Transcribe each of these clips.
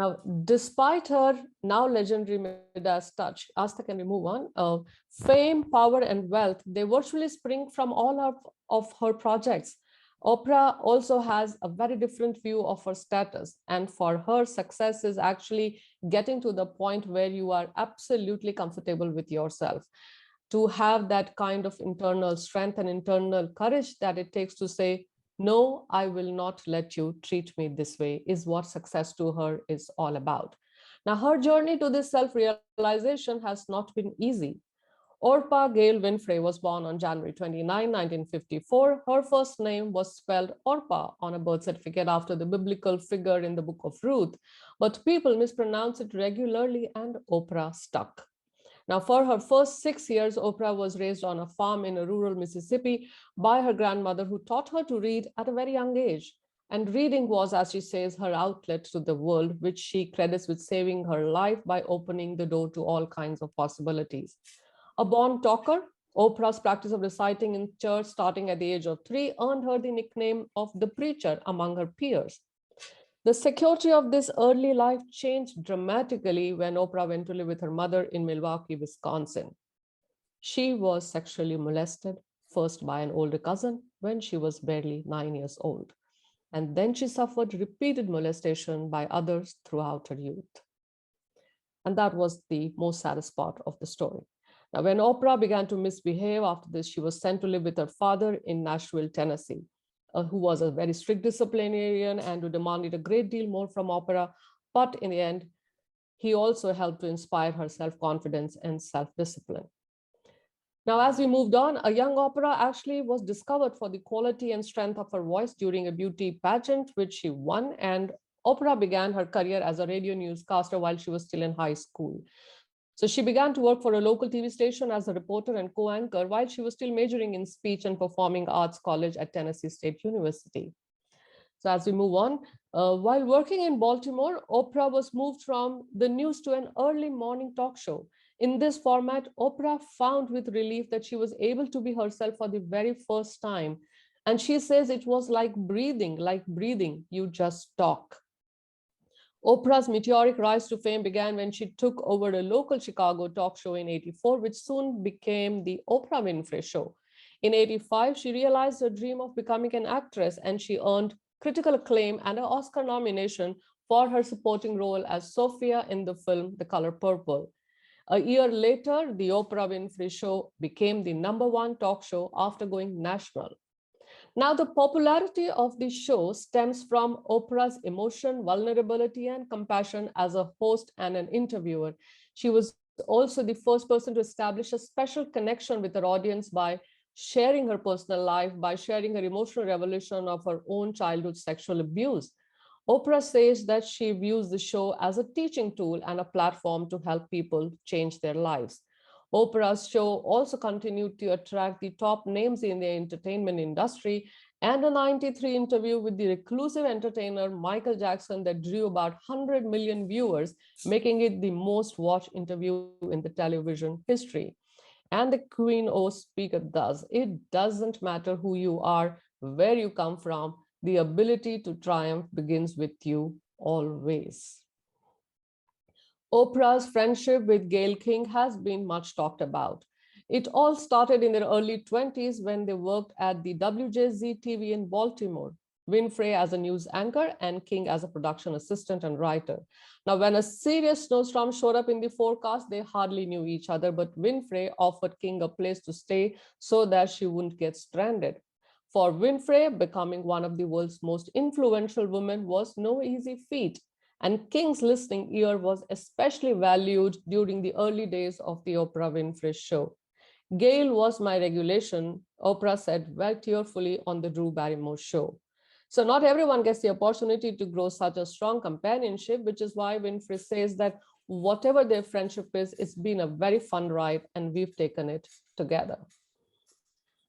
Now, despite her now legendary Midas touch, Asta, can we move on? Fame, power, and wealth, they virtually spring from all of her projects. Oprah also has a very different view of her status. And for her, success is actually getting to the point where you are absolutely comfortable with yourself. To have that kind of internal strength and internal courage that it takes to say, no, I will not let you treat me this way, is what success to her is all about. Now, her journey to this self-realization has not been easy. Orpah Gail Winfrey was born on January 29, 1954. Her first name was spelled Orpah on a birth certificate after the biblical figure in the book of Ruth, but people mispronounce it regularly and Oprah stuck. Now, for her first 6 years, Oprah was raised on a farm in a rural Mississippi by her grandmother, who taught her to read at a very young age. And reading was, as she says, her outlet to the world, which she credits with saving her life by opening the door to all kinds of possibilities. A born talker, Oprah's practice of reciting in church starting at the age of 3 earned her the nickname of the preacher among her peers. The security of this early life changed dramatically when Oprah went to live with her mother in Milwaukee, Wisconsin. She was sexually molested, first by an older cousin when she was barely 9 years old. And then she suffered repeated molestation by others throughout her youth. And that was the most saddest part of the story. Now, when Oprah began to misbehave after this, she was sent to live with her father in Nashville, Tennessee, who was a very strict disciplinarian and who demanded a great deal more from Oprah. But in the end, he also helped to inspire her self-confidence and self-discipline. Now, as we moved on, a young Oprah actually was discovered for the quality and strength of her voice during a beauty pageant, which she won. And Oprah began her career as a radio newscaster while she was still in high school. So she began to work for a local TV station as a reporter and co-anchor while she was still majoring in speech and performing arts college at Tennessee State University. So as we move on, while working in Baltimore, Oprah was moved from the news to an early morning talk show. In this format, Oprah found with relief that she was able to be herself for the very first time. And she says it was like breathing, you just talk. Oprah's meteoric rise to fame began when she took over a local Chicago talk show in '84, which soon became the Oprah Winfrey Show. In '85, she realized her dream of becoming an actress, and she earned critical acclaim and an Oscar nomination for her supporting role as Sophia in the film The Color Purple. A year later, the Oprah Winfrey Show became the #1 talk show after going national. Now, the popularity of the show stems from Oprah's emotion, vulnerability, and compassion as a host and an interviewer. She was also the first person to establish a special connection with her audience by sharing her personal life, by sharing her emotional revelation of her own childhood sexual abuse. Oprah says that she views the show as a teaching tool and a platform to help people change their lives. Oprah's show also continued to attract the top names in the entertainment industry, and a '93 interview with the reclusive entertainer Michael Jackson that drew about 100 million viewers, making it the most watched interview in the television history. And the Queen O speaker does. It doesn't matter who you are, where you come from, the ability to triumph begins with you always. Oprah's friendship with Gayle King has been much talked about. It all started in their early 20s when they worked at the WJZ-TV in Baltimore, Winfrey as a news anchor and King as a production assistant and writer. Now, when a serious snowstorm showed up in the forecast, they hardly knew each other, but Winfrey offered King a place to stay so that she wouldn't get stranded. For Winfrey, becoming one of the world's most influential women was no easy feat. And King's listening ear was especially valued during the early days of the Oprah Winfrey Show. Gayle was my regulation, Oprah said very tearfully on the Drew Barrymore Show. So not everyone gets the opportunity to grow such a strong companionship, which is why Winfrey says that whatever their friendship is, it's been a very fun ride and we've taken it together.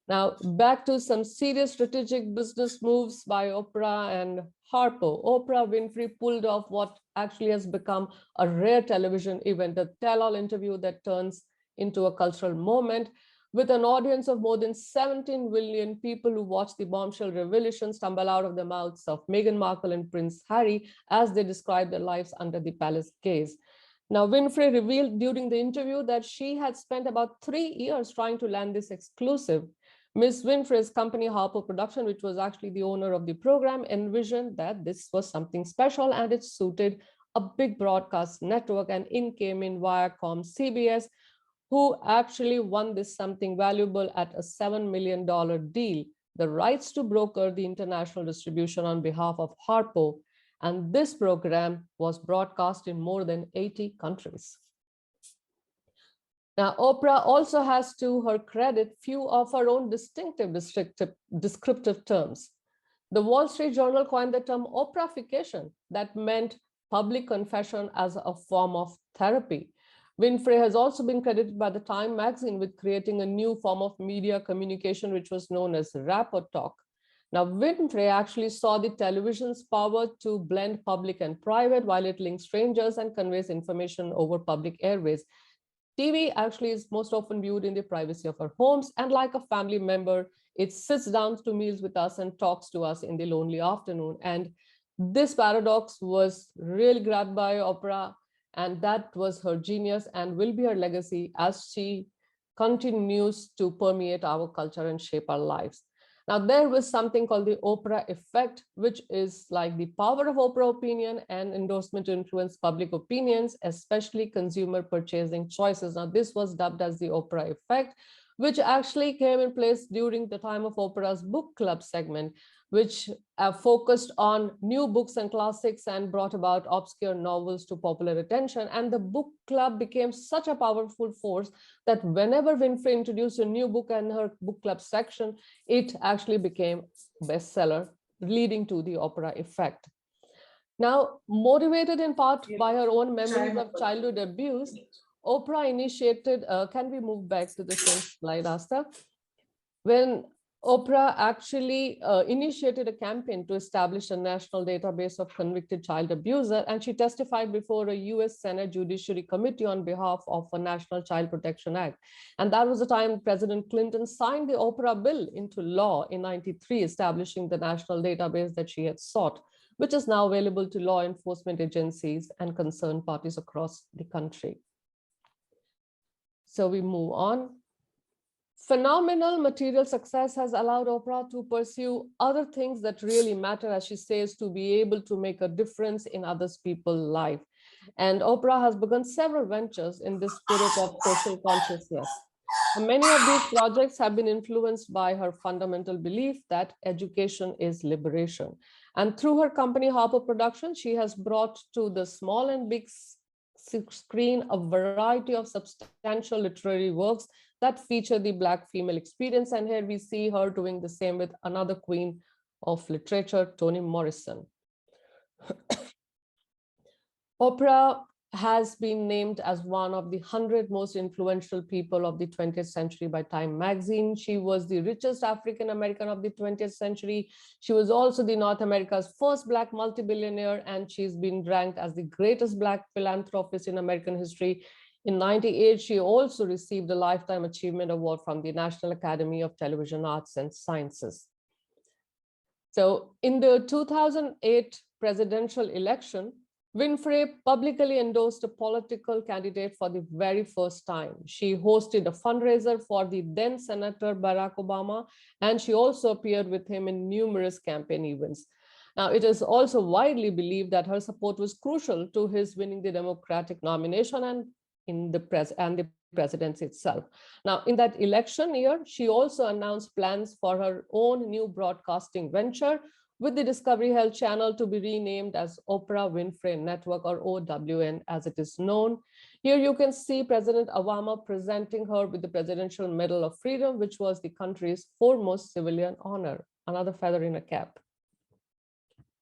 Now, back to some serious strategic business moves by Oprah and Harper. Oprah Winfrey pulled off what actually has become a rare television event, a tell-all interview that turns into a cultural moment. With an audience of more than 17 million people who watched the bombshell revelations tumble out of the mouths of Meghan Markle and Prince Harry as they described their lives under the palace gaze. Now, Winfrey revealed during the interview that she had spent about 3 years trying to land this exclusive. Miss Winfrey's company, Harper Production, which was actually the owner of the program, envisioned that this was something special and it suited a big broadcast network, and in came in Viacom CBS, who actually won this something valuable at a $7 million deal, the rights to broker the international distribution on behalf of Harpo. And this program was broadcast in more than 80 countries. Now, Oprah also has to her credit few of her own distinctive descriptive terms. The Wall Street Journal coined the term Oprahification, that meant public confession as a form of therapy. Winfrey has also been credited by the Time magazine with creating a new form of media communication, which was known as rapport talk. Now, Winfrey actually saw the television's power to blend public and private while it links strangers and conveys information over public airways. TV actually is most often viewed in the privacy of our homes, and like a family member, it sits down to meals with us and talks to us in the lonely afternoon. And this paradox was really grabbed by Oprah, and that was her genius and will be her legacy as she continues to permeate our culture and shape our lives. Now, there was something called the Oprah Effect, which is like the power of Oprah opinion and endorsement to influence public opinions, especially consumer purchasing choices. Now, this was dubbed as the Oprah Effect, which actually came in place during the time of Oprah's book club segment, which focused on new books and classics and brought about obscure novels to popular attention. And the book club became such a powerful force that whenever Winfrey introduced a new book in her book club section, it actually became bestseller, leading to the Oprah Effect. Now, motivated in part by her own memories of childhood abuse, Oprah initiated, can we move back to the same slide, Asta? When Oprah actually initiated a campaign to establish a national database of convicted child abusers, and she testified before a US Senate Judiciary Committee on behalf of a National Child Protection Act. And that was the time President Clinton signed the Oprah Bill into law in '93, establishing the national database that she had sought, which is now available to law enforcement agencies and concerned parties across the country. So we move on. Phenomenal material success has allowed Oprah to pursue other things that really matter, as she says, to be able to make a difference in other people's life. And Oprah has begun several ventures in this spirit of social consciousness. And many of these projects have been influenced by her fundamental belief that education is liberation. And through her company, Harper Productions, she has brought to the small and big screen a variety of substantial literary works that feature the Black female experience. And here we see her doing the same with another queen of literature, Toni Morrison. Oprah has been named as one of the 100 most influential people of the 20th century by Time magazine. She was the richest African American of the 20th century. She was also the North America's first Black multi-billionaire, and she's been ranked as the greatest Black philanthropist in American history. In '98, she also received a Lifetime Achievement Award from the National Academy of Television Arts and Sciences. So in the 2008 presidential election, Winfrey publicly endorsed a political candidate for the very first time. She hosted a fundraiser for the then Senator Barack Obama, and she also appeared with him in numerous campaign events. Now, it is also widely believed that her support was crucial to his winning the Democratic nomination and the presidency itself. Now, in that election year, she also announced plans for her own new broadcasting venture, with the Discovery Health channel to be renamed as Oprah Winfrey Network, or OWN as it is known. Here you can see President Obama presenting her with the Presidential Medal of Freedom, which was the country's foremost civilian honor, another feather in a cap.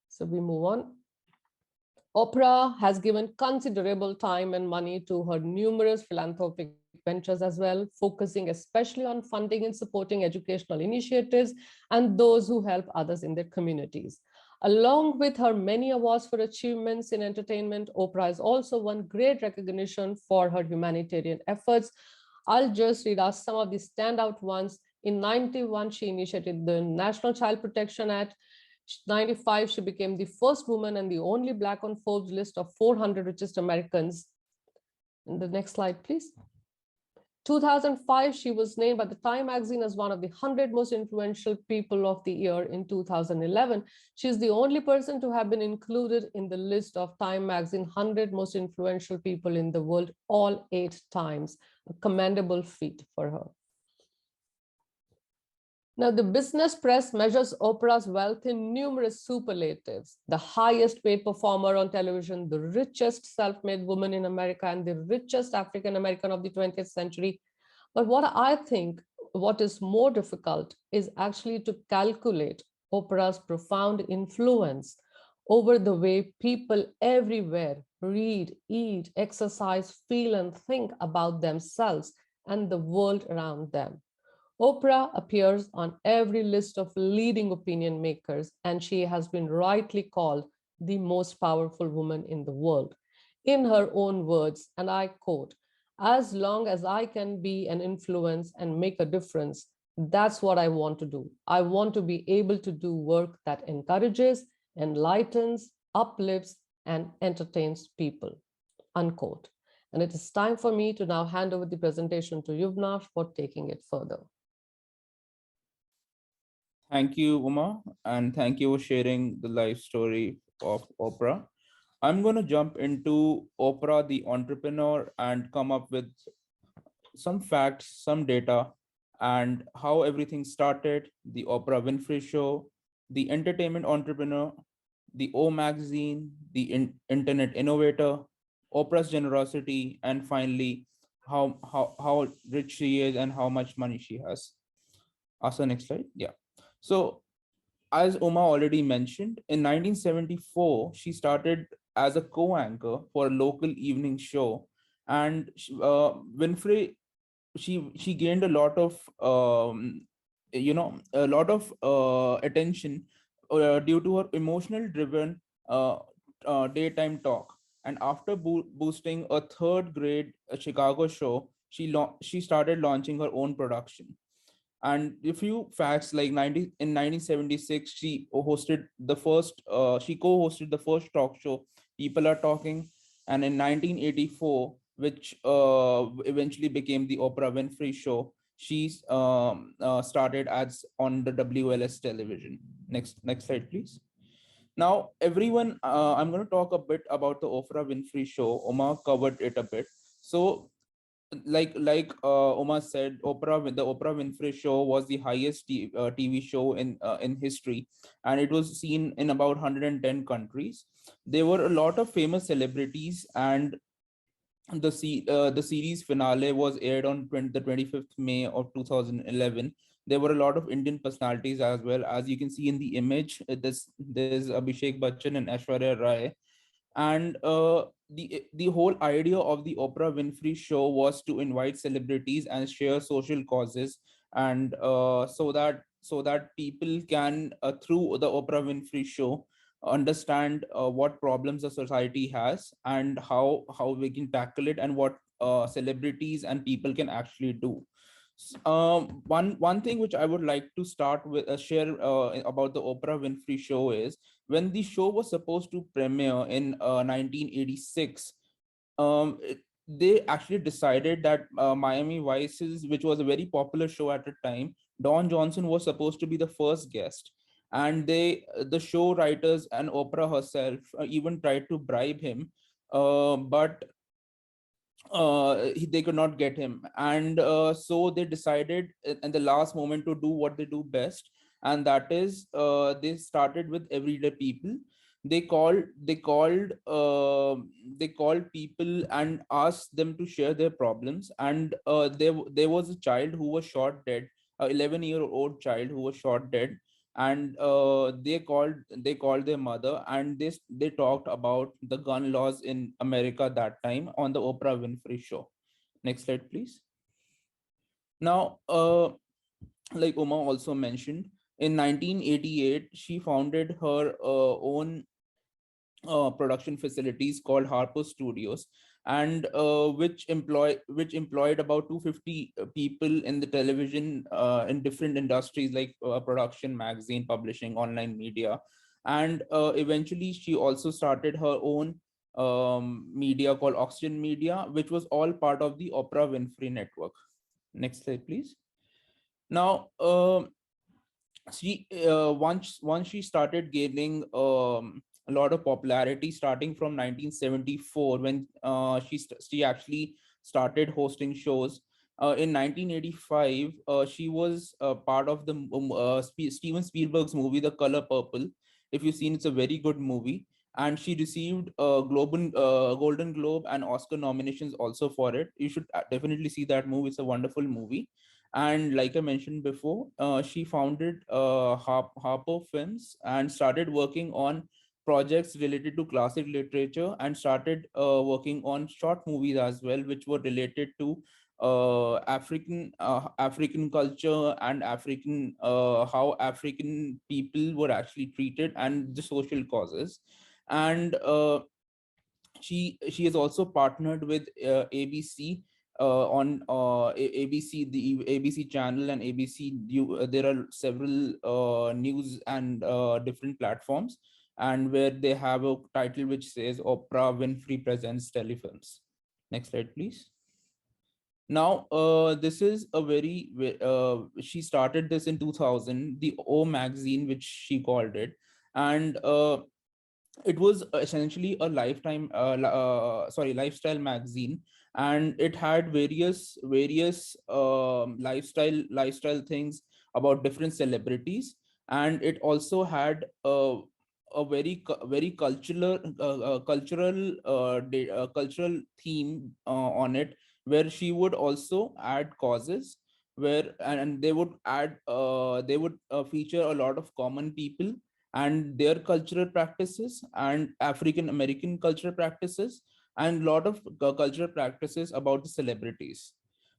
So we move on. Oprah has given considerable time and money to her numerous philanthropic ventures as well, focusing especially on funding and supporting educational initiatives and those who help others in their communities. Along with her many awards for achievements in entertainment, Oprah has also won great recognition for her humanitarian efforts. I'll just read out some of the standout ones. In 91, she initiated the National Child Protection Act. 95, she became the first woman and the only Black on Forbes list of 400 richest Americans. And the next slide, please. 2005, she was named by the Time magazine as one of the 100 most influential people of the year in 2011. She's the only person to have been included in the list of Time magazine 100 most influential people in the world all 8 times. A commendable feat for her. Now, the business press measures Oprah's wealth in numerous superlatives: the highest paid performer on television, the richest self-made woman in America, and the richest African-American of the 20th century. But what is more difficult is actually to calculate Oprah's profound influence over the way people everywhere read, eat, exercise, feel, and think about themselves and the world around them. Oprah appears on every list of leading opinion makers, and she has been rightly called the most powerful woman in the world. In her own words, and I quote, "As long as I can be an influence and make a difference, that's what I want to do. I want to be able to do work that encourages, enlightens, uplifts, and entertains people," unquote. And it is time for me to now hand over the presentation to Yuvna for taking it further. Thank you, Uma, and thank you for sharing the life story of Oprah. I'm going to jump into Oprah, the entrepreneur, and come up with some facts, some data, and how everything started, the Oprah Winfrey Show, the entertainment entrepreneur, the O Magazine, the internet innovator, Oprah's generosity, and finally, how rich she is and how much money she has. Also, next slide. Yeah. So, as Uma already mentioned, in 1974, she started as a co-anchor for a local evening show, and Winfrey, she gained a lot of attention due to her emotional driven daytime talk. And after boosting a third grade Chicago show, she started launching her own production. And a few facts, like 1976, she co-hosted the first talk show, People Are Talking. And in 1984, which eventually became the Oprah Winfrey Show, she started ads on the WLS television. Next slide, please. Now, everyone, I'm going to talk a bit about the Oprah Winfrey Show. Omar covered it a bit. So, Oma said, the Oprah Winfrey Show was the highest TV show in history, and it was seen in about 110 countries. There were a lot of famous celebrities, and the series finale was aired on the 25th May of 2011. There were a lot of Indian personalities as well. As you can see in the image, there's Abhishek Bachchan and Aishwarya Rai. And the whole idea of the Oprah Winfrey Show was to invite celebrities and share social causes, and so that people can, through the Oprah Winfrey Show, understand what problems the society has and how we can tackle it, and what celebrities and people can actually do. One thing which I would like to start with, share about the Oprah Winfrey Show, is when the show was supposed to premiere in 1986. They actually decided that Miami Vice's, which was a very popular show at the time, Don Johnson was supposed to be the first guest, and the show writers and Oprah herself even tried to bribe him, but they could not get him. And so they decided in the last moment to do what they do best, and that is, they started with everyday people. They called people and asked them to share their problems. And there was a child who was shot dead, a 11-year-old child who was shot dead. And they called their mother, and they talked about the gun laws in America that time on the Oprah Winfrey Show. Next slide, please. Now, like Uma also mentioned, in 1988 she founded her own production facilities called Harper Studios. and which employed about 250 people in the television, in different industries like production, magazine, publishing, online media. And eventually she also started her own media called Oxygen Media, which was all part of the Oprah Winfrey network. Next slide, please. Now, once she started gaining a lot of popularity starting from 1974, when she actually started hosting shows. In 1985, she was part of the Steven Spielberg's movie The Color Purple. If you've seen, it's a very good movie, and she received Golden Globe and Oscar nominations also for it. You should definitely see that movie. It's a wonderful movie. And like I mentioned before, she founded Harper Films and started working on projects related to classic literature, and started working on short movies as well, which were related to African culture and how African people were actually treated and the social causes. And she has also partnered with ABC on ABC, the ABC channel, and ABC. There are several news and different platforms, and where they have a title which says Oprah Winfrey Presents Telefilms. Next slide, please. Now, this is a she started this in 2000, the O magazine, which she called it. And it was essentially a lifestyle magazine, and it had various lifestyle things about different celebrities. And it also had a very cultural theme on it, where she would also add causes, where and they would feature a lot of common people and their cultural practices, and African American cultural practices, and a lot of cultural practices about the celebrities.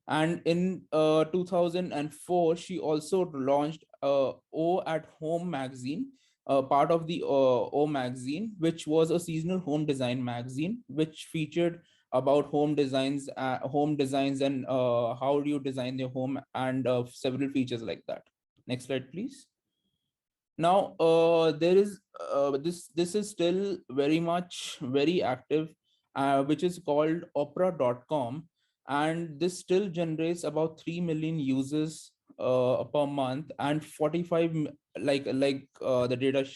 And in 2004, she also launched O at Home magazine, part of the O magazine, which was a seasonal home design magazine, which featured about home designs, and how do you design your home, and several features like that. Next slide, please. Now, there is this is still very much very active, which is called Oprah.com, and this still generates about 3 million users per month, and the data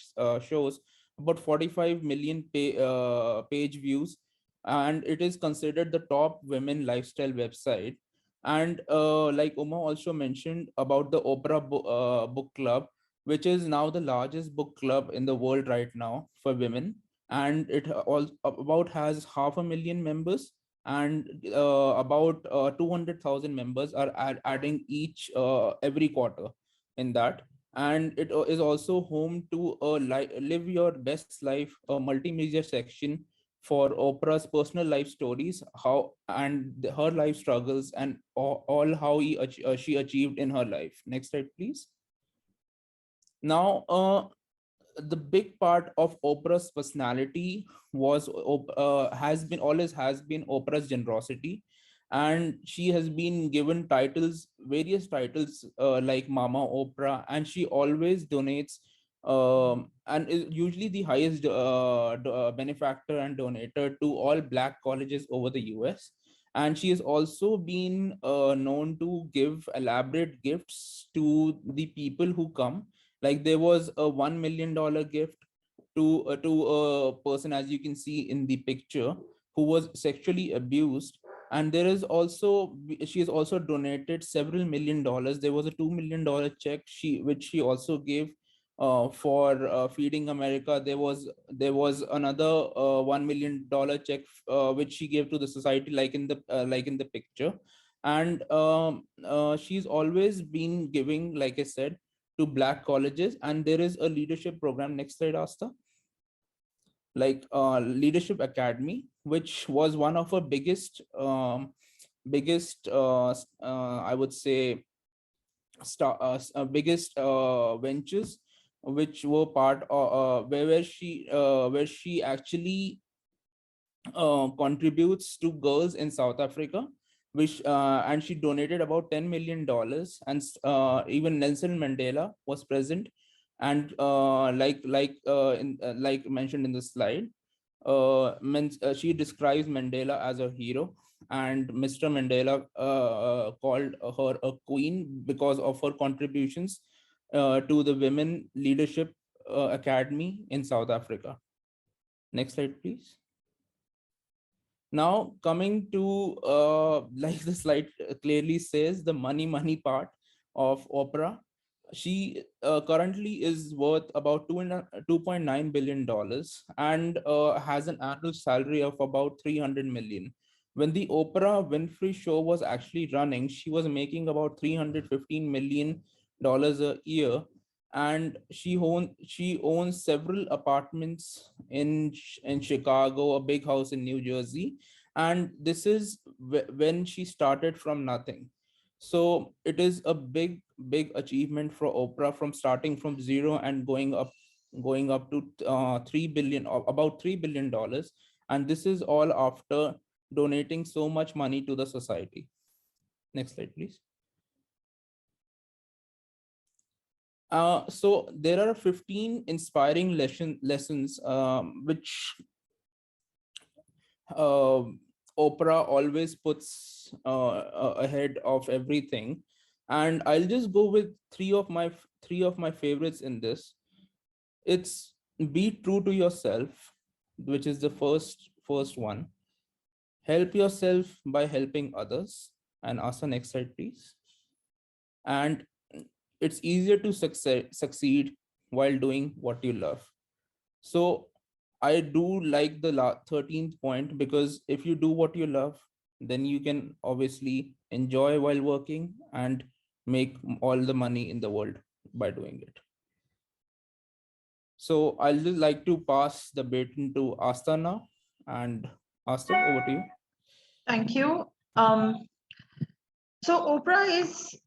shows about 45 million page views, and it is considered the top women lifestyle website. And like Uma also mentioned about the Oprah book club, which is now the largest book club in the world right now for women. And it all about has 500,000 members, and about 200,000 members are adding each every quarter in that. And it is also home to a live your best life, a multimedia section for Oprah's personal life stories, how and her life struggles, and all how she achieved in her life. Next slide, please. Now, the big part of Oprah's personality has been Oprah's generosity, and she has been given various titles like Mama Oprah, and she always donates, and is usually the highest benefactor and donator to all Black colleges over the U.S. And she has also been known to give elaborate gifts to the people who come. Like there was a $1 million gift to a person, as you can see in the picture, who was sexually abused. And there is also she has also donated several $1 million. There was a $2 million check which she also gave for Feeding America. There was another $1 million check which she gave to the society, like in the picture. And she's always been giving, like I said, to Black colleges. And there is a leadership program. Next slide, Asta. Like Leadership Academy, which was one of her biggest I would say biggest ventures, which were part where she actually contributes to girls in South Africa, which and she donated about $10 million, and even Nelson Mandela was present, and like mentioned in the slide, she describes Mandela as a hero, and Mr. Mandela called her a queen because of her contributions to the Women Leadership Academy in South Africa. Next slide, please. Now coming to like the slide clearly says, the money part of Oprah. She currently is worth about $2.9 billion and has an annual salary of about 300 million. When the Oprah Winfrey show was actually running, she was making about $315 million a year, and she owns several apartments in Chicago, a big house in New Jersey, and this is when she started from nothing. So it is a big achievement for Oprah, from starting from zero and going up to 3 billion, about $3 billion, and this is all after donating so much money to the society. Next slide, please. So there are 15 inspiring lessons which uh, Oprah always puts ahead of everything, and I'll just go with three of my favorites in this. It's be true to yourself, which is the first one. Help yourself by helping others, and ask the next slide, please. And it's easier to succeed while doing what you love. So I do like the 13th point, because if you do what you love, then you can obviously enjoy while working and make all the money in the world by doing it. So I'll just like to pass the baton to Asta now. And Asta, over to you. Thank you. So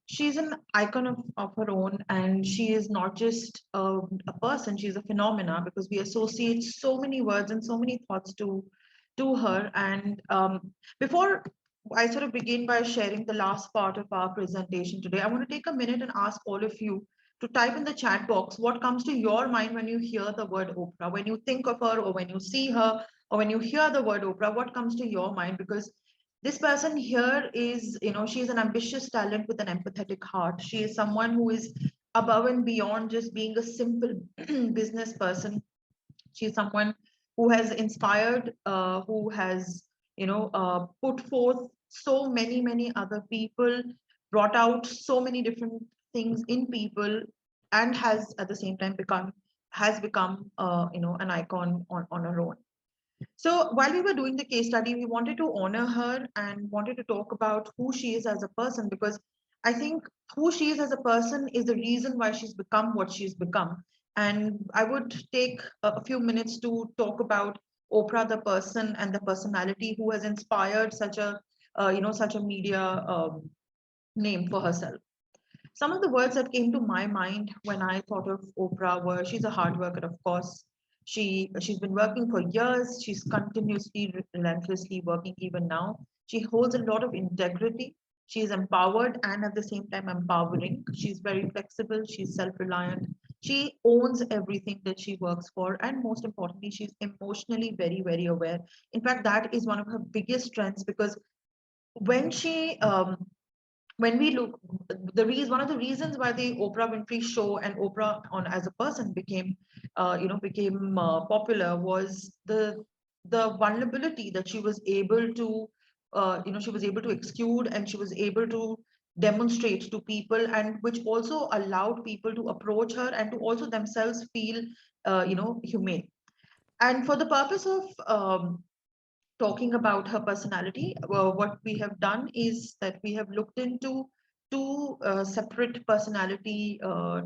she's an icon of her own, and she is not just a person, she's a phenomena, because we associate so many words and so many thoughts to her. And before I sort of begin by sharing the last part of our presentation today, I want to take a minute and ask all of you to type in the chat box what comes to your mind when you hear the word Oprah, when you think of her, or when you see her, or when you hear the word Oprah, what comes to your mind? Because this person here is, she's an ambitious talent with an empathetic heart. She is someone who is above and beyond just being a simple business person. She's someone who has inspired, who has, put forth so many other people, brought out so many different things in people, and has at the same time become, an icon on her own. So while we were doing the case study, we wanted to honor her and wanted to talk about who she is as a person, because I think who she is as a person is the reason why she's become what she's become. And I would take a few minutes to talk about Oprah, the person and the personality who has inspired such a media name for herself. Some of the words that came to my mind when I thought of Oprah were, she's a hard worker, of course. She's been working for years. She's continuously, relentlessly working even now. She holds a lot of integrity. She is empowered and at the same time empowering. She's very flexible. She's self-reliant. She owns everything that she works for. And most importantly, she's emotionally very aware. In fact, that is one of her biggest strengths, because when she when we look, one of the reasons why the Oprah Winfrey show and Oprah on as a person became popular was the vulnerability that she was able to exude, and she was able to demonstrate to people, and which also allowed people to approach her and to also themselves feel humane. And for the purpose of talking about her personality, what we have done is that we have looked into two separate personality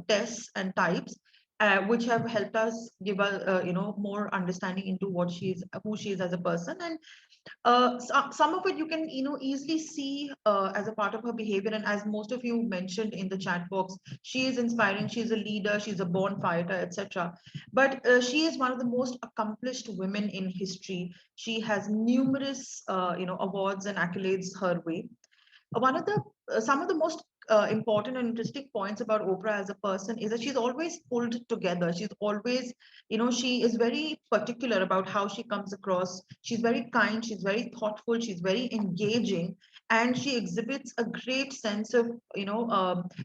tests and types, which have helped us give a more understanding into who she is as a person. And Some of it you can easily see as a part of her behavior, and as most of you mentioned in the chat box, she is inspiring, she's a leader, she's a born fighter, etc. But she is one of the most accomplished women in history. She has numerous awards and accolades her way. One of the Some of the most important and interesting points about Oprah as a person is that she's always pulled together. She's always, she is very particular about how she comes across. She's very kind, she's very thoughtful, she's very engaging, and she exhibits a great sense of,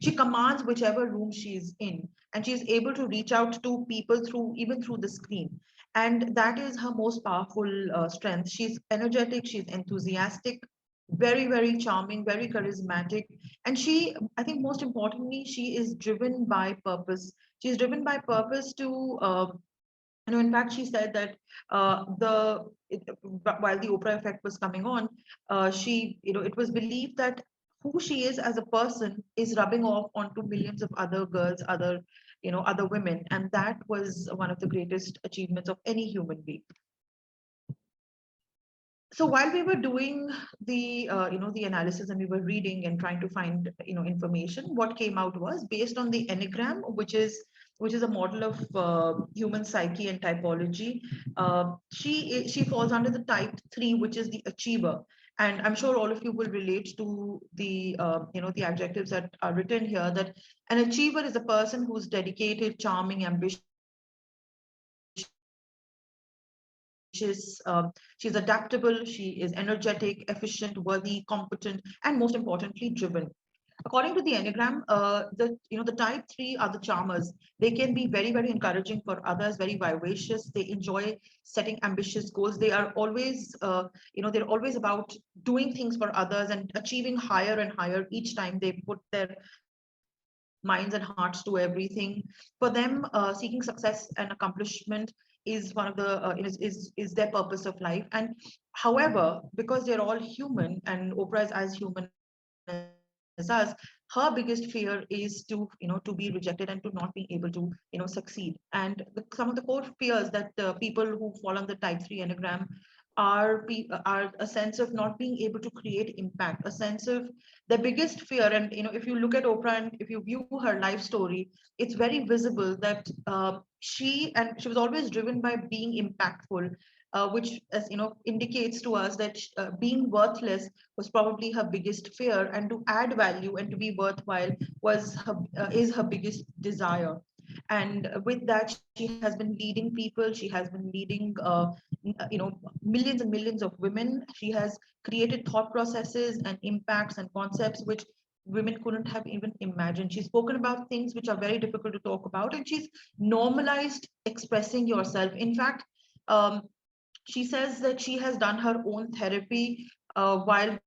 she commands whichever room she's in, and she's able to reach out to people through even through the screen. And that is her most powerful strength. She's energetic, she's enthusiastic, very, very charming, very charismatic. And she, I think most importantly, she is driven by purpose. She's driven by purpose to, in fact, she said that while the Oprah Effect was coming on, it was believed that who she is as a person is rubbing off onto millions of other girls, other women. And that was one of the greatest achievements of any human being. So while we were doing the analysis, and we were reading and trying to find information, what came out was based on the Enneagram, which is a model of human psyche and typology. She falls under the type 3, which is the achiever. And I'm sure all of you will relate to the adjectives that are written here, that an achiever is a person who's dedicated, charming, ambitious, she's adaptable, she is energetic, efficient, worthy, competent, and most importantly, driven. According to the Enneagram, the type 3 are the charmers. They can be very, very encouraging for others, very vivacious. They enjoy setting ambitious goals. They are always they're always about doing things for others and achieving higher and higher each time they put their minds and hearts to everything. For them, seeking success and accomplishment is one of the is their purpose of life. And however, because they're all human and Oprah is as human as us, her biggest fear is to be rejected and to not being able to succeed. And some of the core fears that people who fall on the type 3 Enneagram are a sense of not being able to create impact, a sense of the biggest fear. And if you look at Oprah and if you view her life story, it's very visible that she was always driven by being impactful, which, as indicates to us that being worthless was probably her biggest fear, and to add value and to be worthwhile is her biggest desire. And with that, she has been leading people, she has been leading millions and millions of women. She has created thought processes and impacts and concepts which women couldn't have even imagined. She's spoken about things which are very difficult to talk about, and she's normalized expressing yourself. In fact, um, she says that she has done her own therapy while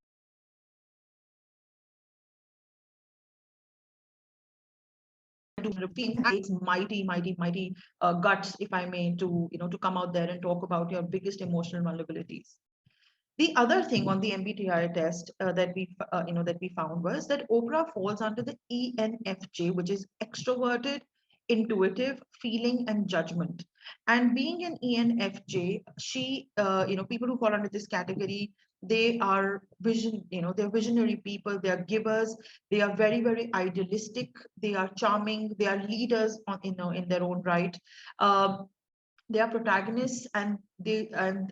doing her PhD, and takes mighty guts, if I may, to come out there and talk about your biggest emotional vulnerabilities. The other thing on the MBTI test that we found was that Oprah falls under the ENFJ, which is extroverted, intuitive, feeling, and judgment. And being an ENFJ, people who fall under this category, they are they're visionary people, they are givers, they are very, very idealistic, they are charming, they are leaders in their own right. Um, they are protagonists, and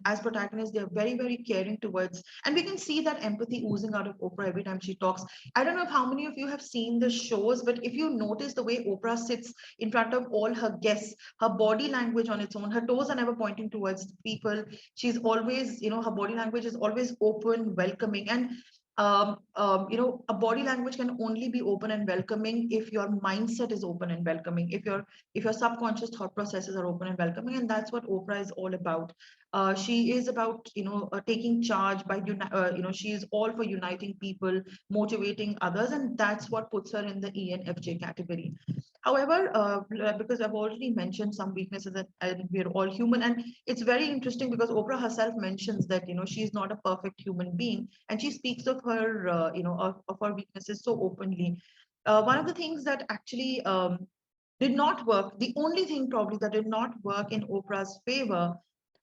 as protagonists they are very, very caring towards, and we can see that empathy oozing out of Oprah every time she talks. I don't know how many of you have seen the shows, but if you notice the way Oprah sits in front of all her guests, her body language on its own, her toes are never pointing towards people. She's always, her body language is always open, welcoming. And a body language can only be open and welcoming if your mindset is open and welcoming, if your subconscious thought processes are open and welcoming. And that's what Oprah is all about. She is about taking charge by she is all for uniting people, motivating others, and that's what puts her in the ENFJ category. However, because I've already mentioned some weaknesses, and we're all human, and it's very interesting because Oprah herself mentions that she's not a perfect human being, and she speaks of her of her weaknesses so openly. One of the things that actually did not work, the only thing probably that did not work in Oprah's favor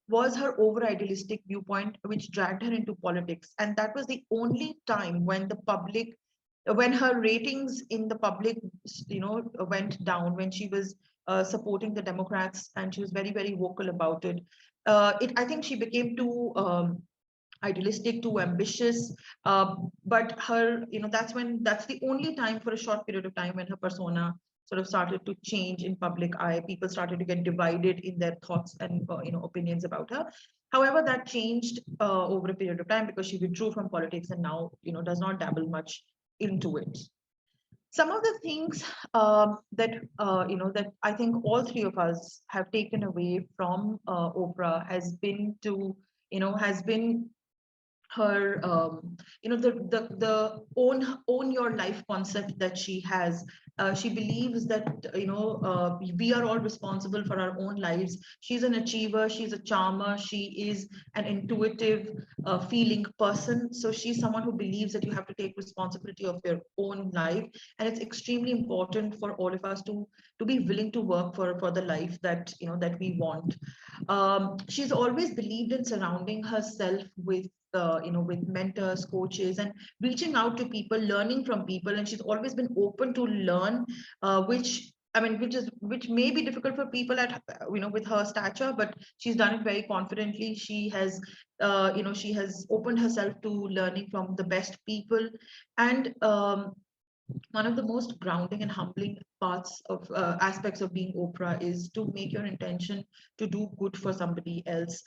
was her over idealistic viewpoint, which dragged her into politics. And that was the only time when the public, when her ratings in the public, went down, when she was supporting the Democrats, and she was very, very vocal about it. I think she became too idealistic, too ambitious. But her, that's the only time for a short period of time when her persona sort of started to change in public eye. People started to get divided in their thoughts and opinions about her. However, that changed over a period of time because she withdrew from politics and now does not dabble much into it. Some of the things that I think all three of us have taken away from Oprah has been her the own your life concept that she has. She believes that we are all responsible for our own lives. She's an achiever, she's a charmer, she is an intuitive feeling person. So she's someone who believes that you have to take responsibility of your own life, and it's extremely important for all of us to be willing to work for the life that that we want. She's always believed in surrounding herself with with mentors, coaches, and reaching out to people, learning from people. And she's always been open to learn, which may be difficult for people at with her stature, but she's done it very confidently. She has opened herself to learning from the best people, and one of the most grounding and humbling parts of aspects of being Oprah is to make your intention to do good for somebody else.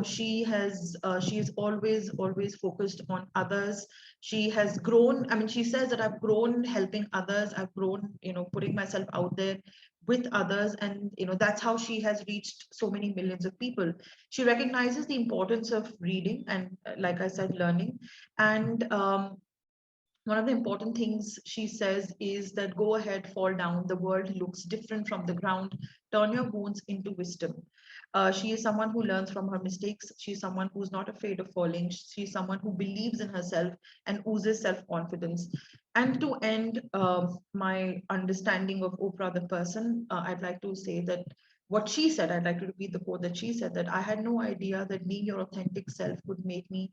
She is always focused on others. She has grown. I mean, she says that I've grown helping others. I've grown, putting myself out there with others, and that's how she has reached so many millions of people. She recognizes the importance of reading and, like I said, learning, and one of the important things she says is that go ahead, fall down. The world looks different from the ground. Turn your wounds into wisdom. She is someone who learns from her mistakes. She's someone who's not afraid of falling. She's someone who believes in herself and oozes self-confidence. And to end my understanding of Oprah the person, I'd like to say that what she said, I'd like to repeat the quote that she said, that I had no idea that being your authentic self would make me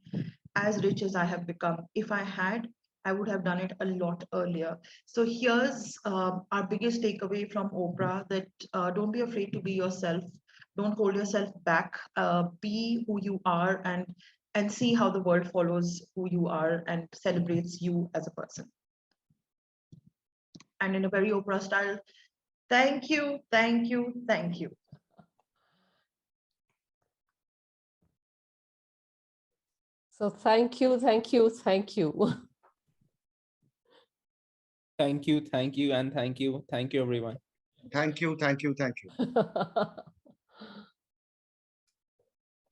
as rich as I have become. If I had, I would have done it a lot earlier. So here's our biggest takeaway from Oprah, that don't be afraid to be yourself. Don't hold yourself back. Be who you are, and see how the world follows who you are and celebrates you as a person. And in a very Oprah style, thank you, thank you, thank you. So thank you, thank you, thank you. Thank you, and thank you. Thank you, everyone. Thank you, thank you, thank you.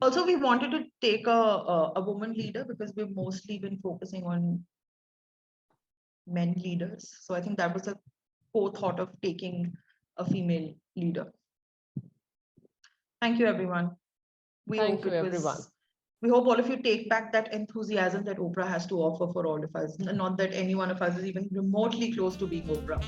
Also, we wanted to take a woman leader because we've mostly been focusing on men leaders. So I think that was a core thought of taking a female leader. Thank you, everyone. Thank you, everyone. We hope all of you take back that enthusiasm that Oprah has to offer for all of us. Not that any one of us is even remotely close to being Oprah.